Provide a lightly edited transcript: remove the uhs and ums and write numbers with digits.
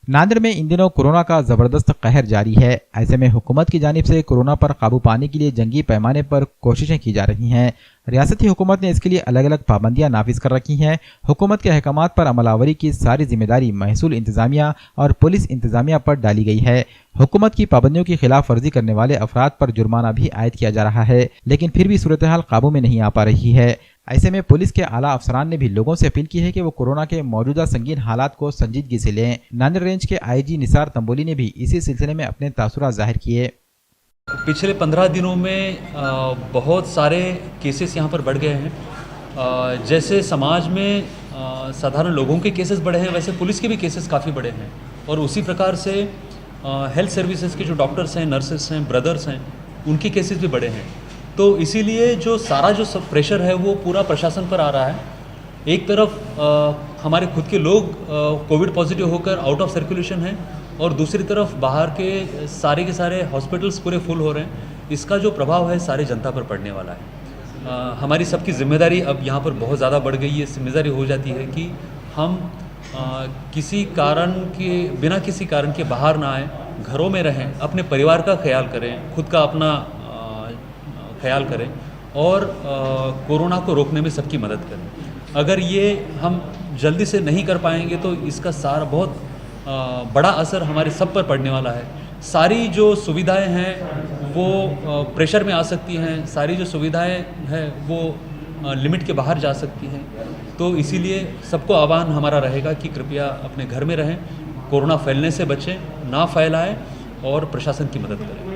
नांदेड़ में इन दिनों कोरोना का जबरदस्त कहर जारी है। ऐसे में हुकूमत की जानिब से कोरोना पर काबू पाने के लिए जंगी पैमाने पर कोशिशें की जा रही हैं। रियासती हुकूमत ने इसके लिए अलग अलग पाबंदियां नाफिज कर रखी हैं। हुकूमत के अहकामात पर अमलावरी की सारी जिम्मेदारी महसूल इंतजामिया और पुलिस इंतजामिया पर डाली गई है। हुकूमत की पाबंदियों की खिलाफ वर्जी करने वाले अफराद पर जुर्माना भी आयद किया जा रहा है, लेकिन फिर भी सूरत हाल काबू में नहीं आ पा रही है। ऐसे में पुलिस के आला अफसरान ने भी लोगों से अपील की है कि वो कोरोना के मौजूदा संगीन हालात को संजीदगी से लें। नांदेड़ रेंज के आईजी निसार तंबोली ने भी इसी सिलसिले में अपने तासुरात जाहिर किए। पिछले 15 दिनों में बहुत सारे केसेस यहाँ पर बढ़ गए हैं। जैसे समाज में साधारण लोगों के केसेस बढ़े हैं, वैसे पुलिस के भी केसेस काफ़ी बढ़े हैं। और उसी प्रकार से हेल्थ सर्विसेज के जो डॉक्टर्स हैं, नर्सेस हैं, ब्रदर्स हैं, उनके केसेस भी बढ़े हैं। तो इसीलिए जो सारा जो सब प्रेशर है वो पूरा प्रशासन पर आ रहा है। एक तरफ हमारे खुद के लोग कोविड पॉजिटिव होकर आउट ऑफ सर्कुलेशन हैं, और दूसरी तरफ बाहर के सारे हॉस्पिटल्स पूरे फुल हो रहे हैं। इसका जो प्रभाव है सारे जनता पर पड़ने वाला है। हमारी सबकी जिम्मेदारी अब यहाँ पर बहुत ज़्यादा बढ़ गई है। जिम्मेदारी हो जाती है कि हम किसी कारण के बिना किसी कारण के बाहर ना आएँ, घरों में रहें, अपने परिवार का ख्याल करें, खुद का अपना ख्याल करें और कोरोना को रोकने में सबकी मदद करें। अगर ये हम जल्दी से नहीं कर पाएंगे तो इसका सारा बहुत बड़ा असर हमारे सब पर पड़ने वाला है। सारी जो सुविधाएं हैं वो प्रेशर में आ सकती हैं, सारी जो सुविधाएं हैं वो लिमिट के बाहर जा सकती हैं। तो इसीलिए सबको आह्वान हमारा रहेगा कि कृपया अपने घर में रहें, कोरोना फैलने से बचें, ना फैलाएं और प्रशासन की मदद करें।